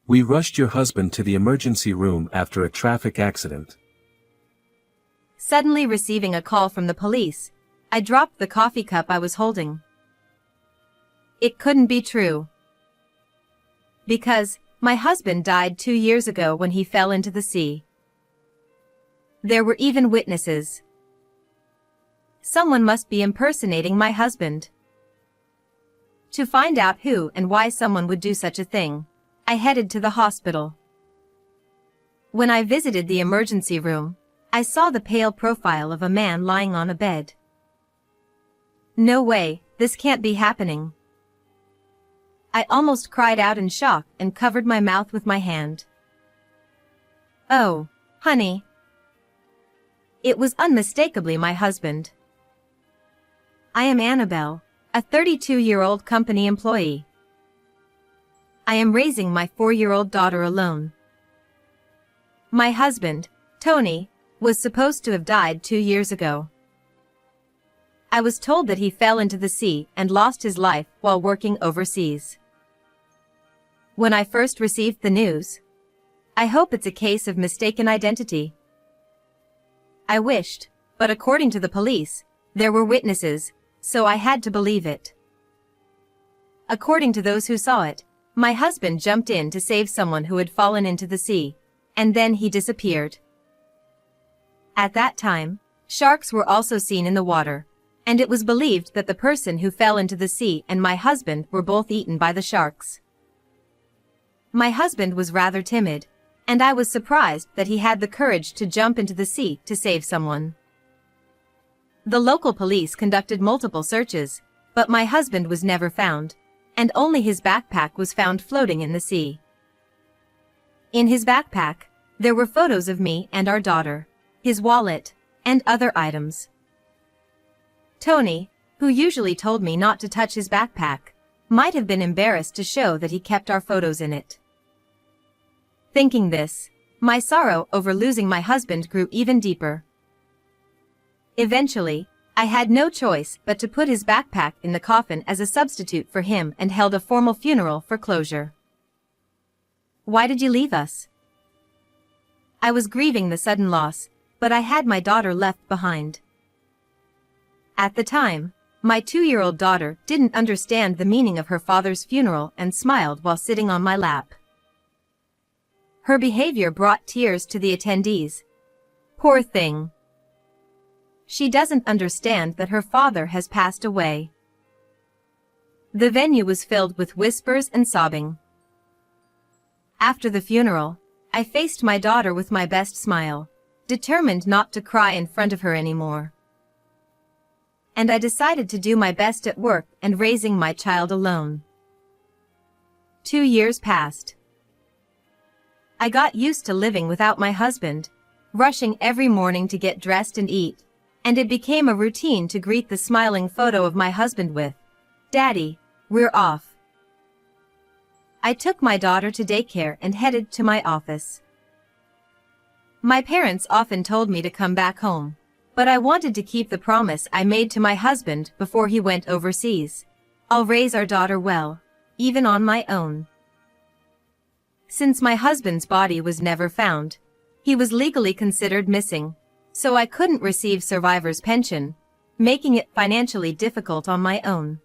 We rushed your husband to the emergency room after a traffic accident. Suddenly receiving a call from the police, I dropped the coffee cup I was holding. It couldn't be true. Because my husband died 2 years ago when he fell into the sea. There were even witnesses. Someone must be impersonating my husband. To find out who and why someone would do such a thing, I headed to the hospital. When I visited the emergency room, I saw the pale profile of a man lying on a bed. No way, this can't be happening. I almost cried out in shock and covered my mouth with my hand. Oh, honey. It was unmistakably my husband. I am Annabelle, a 32-year-old company employee. I am raising my 4-year-old daughter alone. My husband, Tony, was supposed to have died 2 years ago. I was told that he fell into the sea and lost his life while working overseas. When I first received the news, I hope it's a case of mistaken identity. I wished, but according to the police, there were witnesses, so I had to believe it. According to those who saw it, my husband jumped in to save someone who had fallen into the sea, and then he disappeared. At that time, sharks were also seen in the water, and it was believed that the person who fell into the sea and my husband were both eaten by the sharks. My husband was rather timid, and I was surprised that he had the courage to jump into the sea to save someone. The local police conducted multiple searches, but my husband was never found, and only his backpack was found floating in the sea. In his backpack, there were photos of me and our daughter, his wallet, and other items. Tony, who usually told me not to touch his backpack, might have been embarrassed to show that he kept our photos in it. Thinking this, my sorrow over losing my husband grew even deeper. Eventually, I had no choice but to put his backpack in the coffin as a substitute for him and held a formal funeral for closure. Why did you leave us? I was grieving the sudden loss, but I had my daughter left behind. At the time, my 2-year-old daughter didn't understand the meaning of her father's funeral and smiled while sitting on my lap. Her behavior brought tears to the attendees. Poor thing. She doesn't understand that her father has passed away. The venue was filled with whispers and sobbing. After the funeral, I faced my daughter with my best smile, determined not to cry in front of her anymore. And I decided to do my best at work and raising my child alone. 2 years passed. I got used to living without my husband, rushing every morning to get dressed and eat, and it became a routine to greet the smiling photo of my husband with, "Daddy, we're off." I took my daughter to daycare and headed to my office. My parents often told me to come back home, but I wanted to keep the promise I made to my husband before he went overseas. I'll raise our daughter well, even on my own. Since my husband's body was never found, he was legally considered missing, so I couldn't receive survivor's pension, making it financially difficult on my own.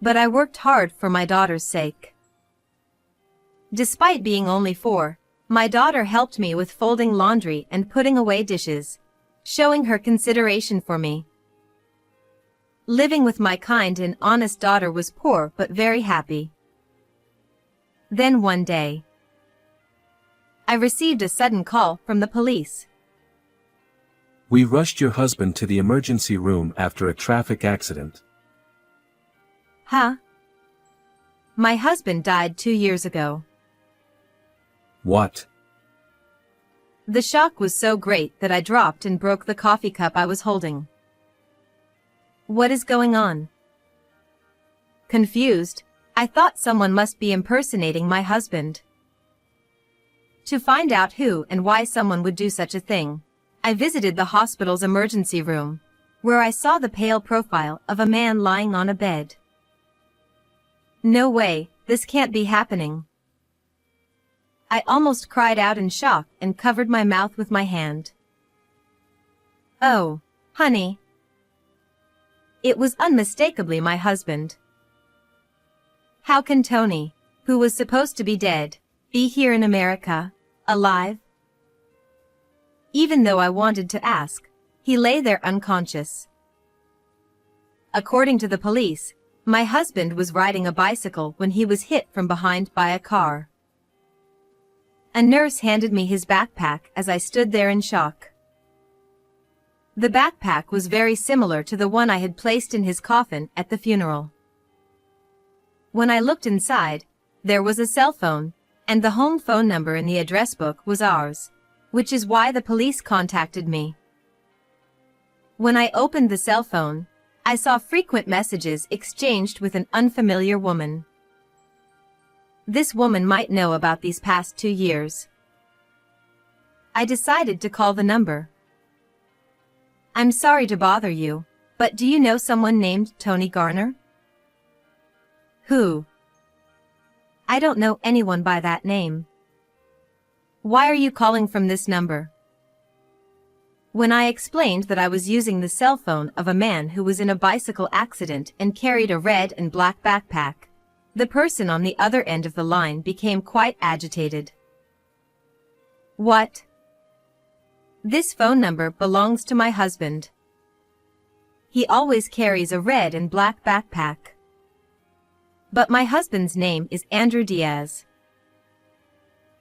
But I worked hard for my daughter's sake. Despite being only 4, my daughter helped me with folding laundry and putting away dishes, showing her consideration for me. Living with my kind and honest daughter was poor but very happy. Then one day, I received a sudden call from the police. We rushed your husband to the emergency room after a traffic accident. Huh? My husband died 2 years ago. What? The shock was so great that I dropped and broke the coffee cup I was holding. What is going on? Confused, I thought someone must be impersonating my husband. To find out who and why someone would do such a thing, I visited the hospital's emergency room, where I saw the pale profile of a man lying on a bed. No way, this can't be happening. I almost cried out in shock and covered my mouth with my hand. Oh, honey. It was unmistakably my husband. How can Tony, who was supposed to be dead, be here in America, alive? Even though I wanted to ask, he lay there unconscious. According to the police, my husband was riding a bicycle when he was hit from behind by a car. A nurse handed me his backpack as I stood there in shock. The backpack was very similar to the one I had placed in his coffin at the funeral. When I looked inside, there was a cell phone, and the home phone number in the address book was ours, which is why the police contacted me. When I opened the cell phone, I saw frequent messages exchanged with an unfamiliar woman. This woman might know about these past 2 years. I decided to call the number. I'm sorry to bother you, but do you know someone named Tony Garner? Who? I don't know anyone by that name. Why are you calling from this number? When I explained that I was using the cell phone of a man who was in a bicycle accident and carried a red and black backpack, the person on the other end of the line became quite agitated. What? This phone number belongs to my husband. He always carries a red and black backpack. But my husband's name is Andrew Diaz.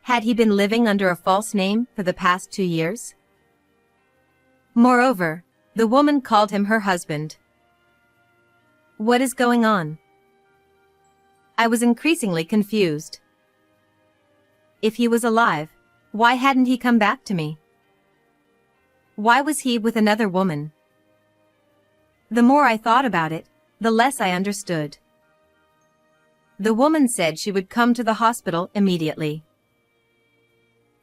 Had he been living under a false name for the past 2 years? Moreover, the woman called him her husband. What is going on? I was increasingly confused. If he was alive, why hadn't he come back to me? Why was he with another woman? The more I thought about it, the less I understood. The woman said she would come to the hospital immediately.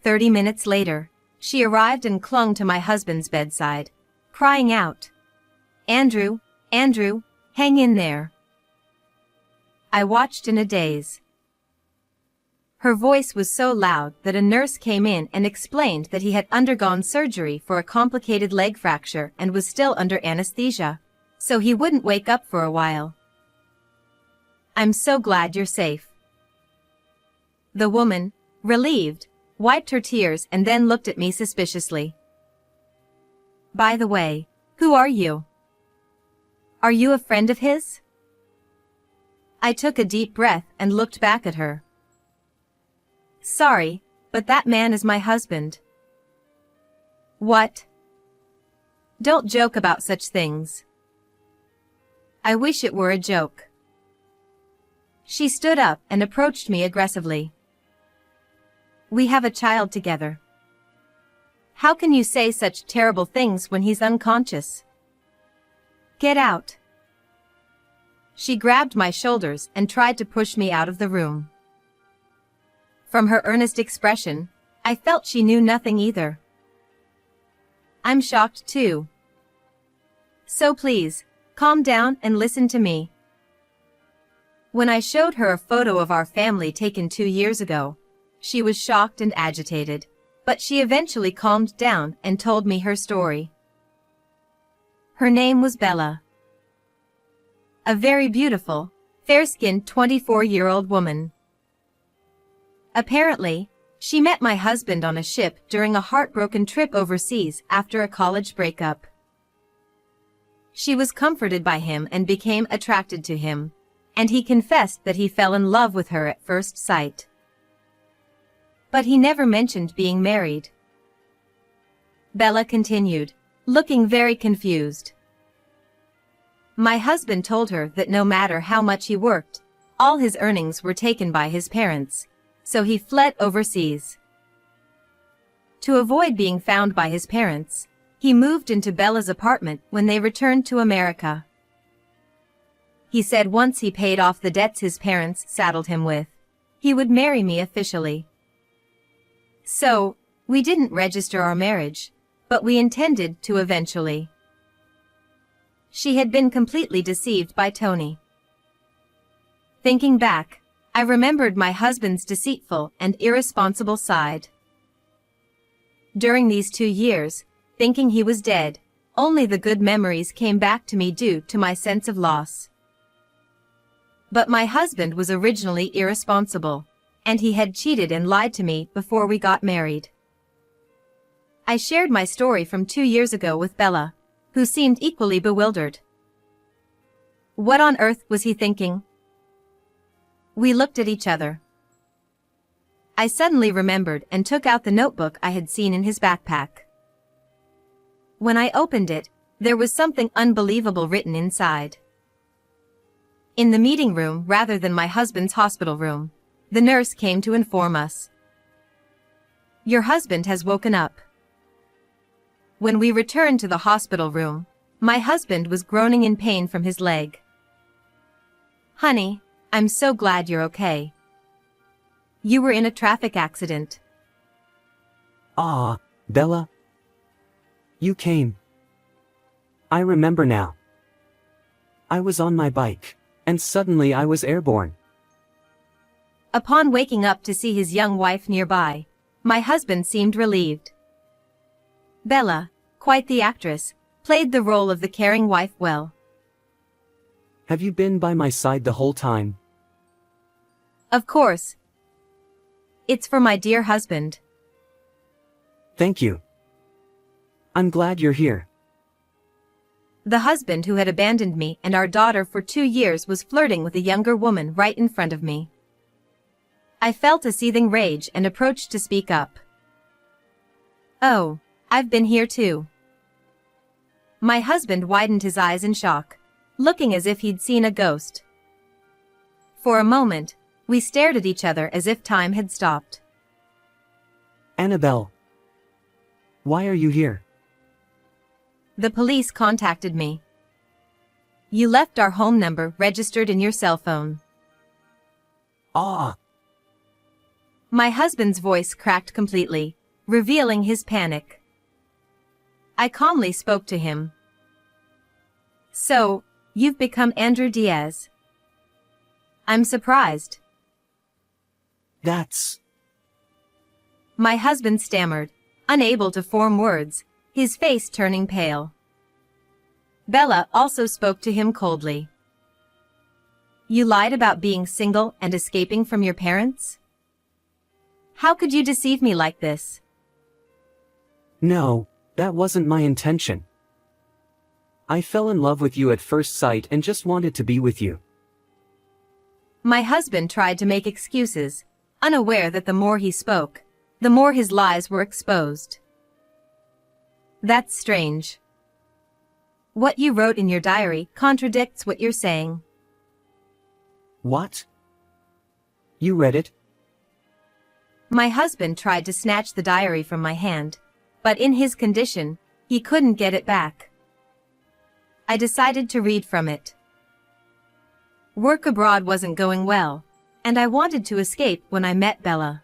30 minutes later, she arrived and clung to my husband's bedside, crying out, "Andrew, Andrew, hang in there." I watched in a daze. Her voice was so loud that a nurse came in and explained that he had undergone surgery for a complicated leg fracture and was still under anesthesia, so he wouldn't wake up for a while. I'm so glad you're safe. The woman, relieved, wiped her tears and then looked at me suspiciously. By the way, who are you? Are you a friend of his? I took a deep breath and looked back at her. Sorry, but that man is my husband. What? Don't joke about such things. I wish it were a joke. She stood up and approached me aggressively. We have a child together. How can you say such terrible things when he's unconscious? Get out. She grabbed my shoulders and tried to push me out of the room. From her earnest expression, I felt she knew nothing either. I'm shocked too. So please, calm down and listen to me. When I showed her a photo of our family taken 2 years ago, she was shocked and agitated, but she eventually calmed down and told me her story. Her name was Bella. A very beautiful, fair-skinned 24-year-old woman. Apparently, she met my husband on a ship during a heartbroken trip overseas after a college breakup. She was comforted by him and became attracted to him, and he confessed that he fell in love with her at first sight. But he never mentioned being married. Bella continued, looking very confused. My husband told her that no matter how much he worked, all his earnings were taken by his parents, so he fled overseas. To avoid being found by his parents, he moved into Bella's apartment when they returned to America. He said once he paid off the debts his parents saddled him with, he would marry me officially. So, we didn't register our marriage, but we intended to eventually. She had been completely deceived by Tony. Thinking back, I remembered my husband's deceitful and irresponsible side. During these 2 years, thinking he was dead, only the good memories came back to me due to my sense of loss. But my husband was originally irresponsible, and he had cheated and lied to me before we got married. I shared my story from 2 years ago with Bella, who seemed equally bewildered. What on earth was he thinking? We looked at each other. I suddenly remembered and took out the notebook I had seen in his backpack. When I opened it, there was something unbelievable written inside. In the meeting room rather than my husband's hospital room, the nurse came to inform us. Your husband has woken up. When we returned to the hospital room, my husband was groaning in pain from his leg. Honey, I'm so glad you're okay. You were in a traffic accident. Ah, Bella. You came. I remember now. I was on my bike, and suddenly I was airborne. Upon waking up to see his young wife nearby, my husband seemed relieved. Bella, quite the actress, played the role of the caring wife well. Have you been by my side the whole time? Of course. It's for my dear husband. Thank you. I'm glad you're here. The husband who had abandoned me and our daughter for 2 years was flirting with a younger woman right in front of me. I felt a seething rage and approached to speak up. Oh, I've been here too. My husband widened his eyes in shock, looking as if he'd seen a ghost. For a moment, we stared at each other as if time had stopped. Annabelle. Why are you here? The police contacted me. You left our home number registered in your cell phone. Ah. My husband's voice cracked completely, revealing his panic. I calmly spoke to him. So, you've become Andrew Diaz. I'm surprised. That's... My husband stammered, unable to form words, his face turning pale. Bella also spoke to him coldly. You lied about being single and escaping from your parents? How could you deceive me like this? No, that wasn't my intention. I fell in love with you at first sight and just wanted to be with you. My husband tried to make excuses, unaware that the more he spoke, the more his lies were exposed. That's strange. What you wrote in your diary contradicts what you're saying. What? You read it? My husband tried to snatch the diary from my hand, but in his condition, he couldn't get it back. I decided to read from it. Work abroad wasn't going well, and I wanted to escape when I met Bella.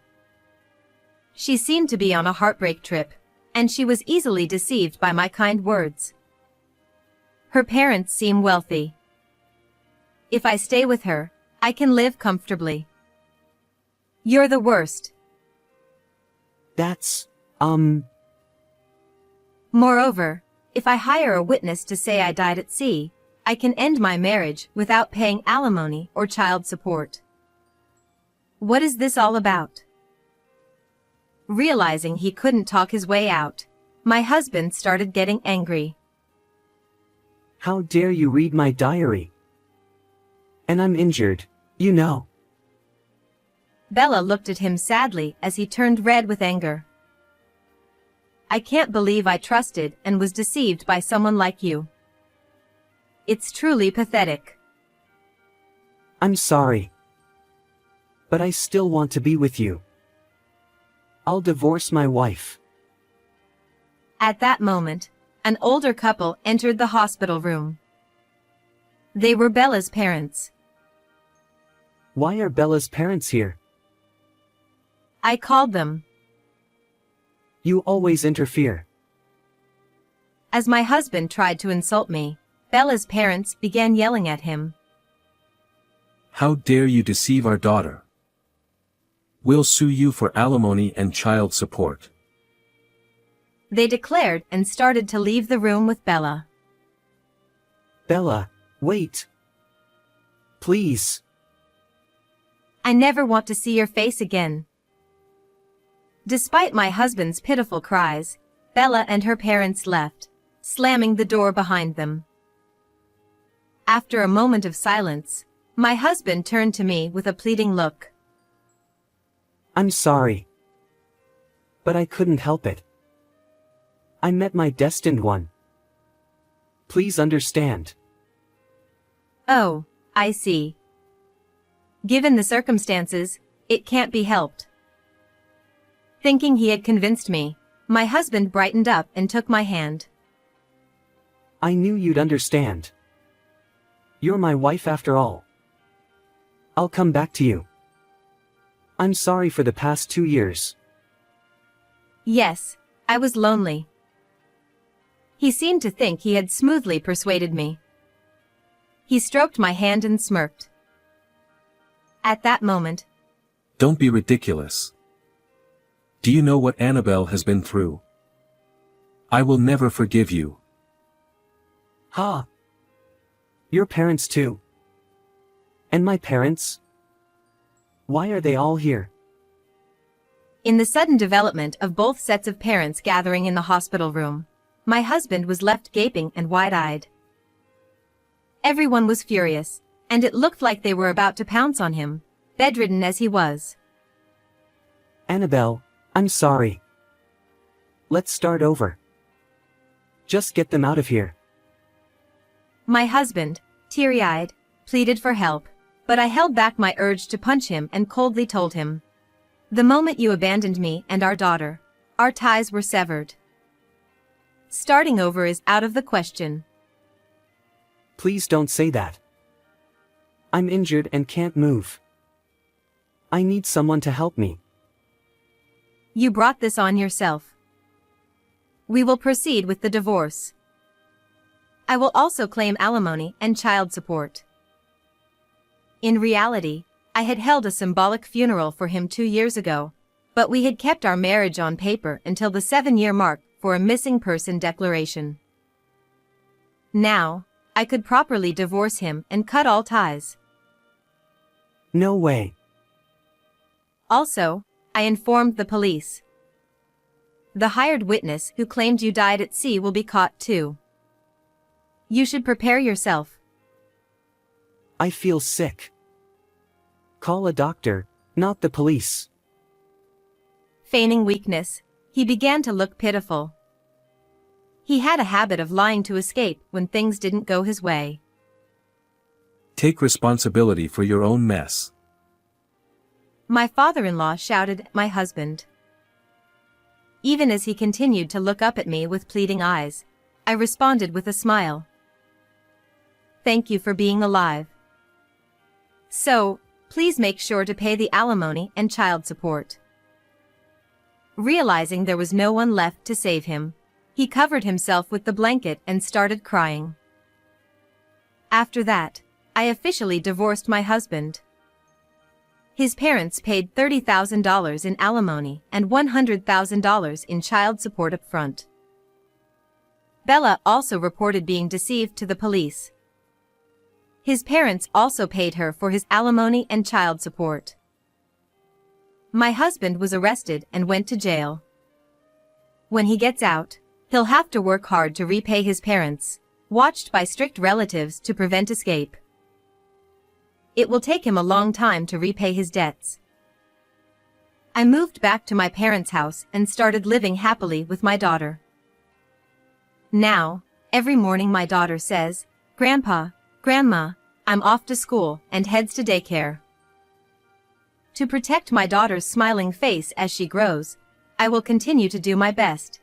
She seemed to be on a heartbreak trip, and she was easily deceived by my kind words. Her parents seem wealthy. If I stay with her, I can live comfortably. You're the worst. That's, Moreover, if I hire a witness to say I died at sea, I can end my marriage without paying alimony or child support. What is this all about? Realizing he couldn't talk his way out, my husband started getting angry. How dare you read my diary? And I'm injured, you know. Bella looked at him sadly as he turned red with anger. I can't believe I trusted and was deceived by someone like you. It's truly pathetic. I'm sorry. But I still want to be with you. I'll divorce my wife. At that moment, an older couple entered the hospital room. They were Bella's parents. Why are Bella's parents here? I called them. You always interfere. As my husband tried to insult me, Bella's parents began yelling at him. How dare you deceive our daughter? We'll sue you for alimony and child support. They declared and started to leave the room with Bella. Bella, wait. Please. I never want to see your face again. Despite my husband's pitiful cries, Bella and her parents left, slamming the door behind them. After a moment of silence, my husband turned to me with a pleading look. I'm sorry. But I couldn't help it. I met my destined one. Please understand. Oh, I see. Given the circumstances, it can't be helped. Thinking he had convinced me, my husband brightened up and took my hand. I knew you'd understand. You're my wife after all. I'll come back to you. I'm sorry for the past 2 years. Yes, I was lonely. He seemed to think he had smoothly persuaded me. He stroked my hand and smirked. At that moment, Don't be ridiculous. Do you know what Annabelle has been through? I will never forgive you. Ha! Your parents too. And my parents? Why are they all here? in the sudden development of both sets of parents gathering in the hospital room, my husband was left gaping and wide-eyed. Everyone was furious, and it looked like they were about to pounce on him, bedridden as he was. Annabelle, I'm sorry. Let's start over. Just get them out of here. My husband, teary-eyed, pleaded for help, but I held back my urge to punch him and coldly told him, "The moment you abandoned me and our daughter, our ties were severed. Starting over is out of the question." Please don't say that. I'm injured and can't move. I need someone to help me. You brought this on yourself. We will proceed with the divorce. I will also claim alimony and child support. In reality, I had held a symbolic funeral for him 2 years ago, but we had kept our marriage on paper until the 7-year mark for a missing person declaration. Now, I could properly divorce him and cut all ties. No way. Also, I informed the police. The hired witness who claimed you died at sea will be caught too. You should prepare yourself. I feel sick. Call a doctor, not the police. Feigning weakness, he began to look pitiful. He had a habit of lying to escape when things didn't go his way. Take responsibility for your own mess. My father-in-law shouted at my husband. Even as he continued to look up at me with pleading eyes, I responded with a smile. Thank you for being alive. So, please make sure to pay the alimony and child support. Realizing there was no one left to save him, he covered himself with the blanket and started crying. After that, I officially divorced my husband. His parents paid $30,000 in alimony and $100,000 in child support up front. Bella also reported being deceived to the police. His parents also paid her for his alimony and child support. My husband was arrested and went to jail. When he gets out, he'll have to work hard to repay his parents, watched by strict relatives to prevent escape. It will take him a long time to repay his debts. I moved back to my parents' house and started living happily with my daughter. Now, every morning my daughter says, "Grandpa, Grandma, I'm off to school," and heads to daycare. To protect my daughter's smiling face as she grows, I will continue to do my best.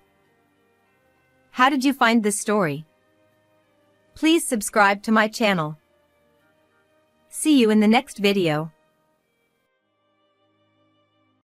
How did you find this story? Please subscribe to my channel. See you in the next video.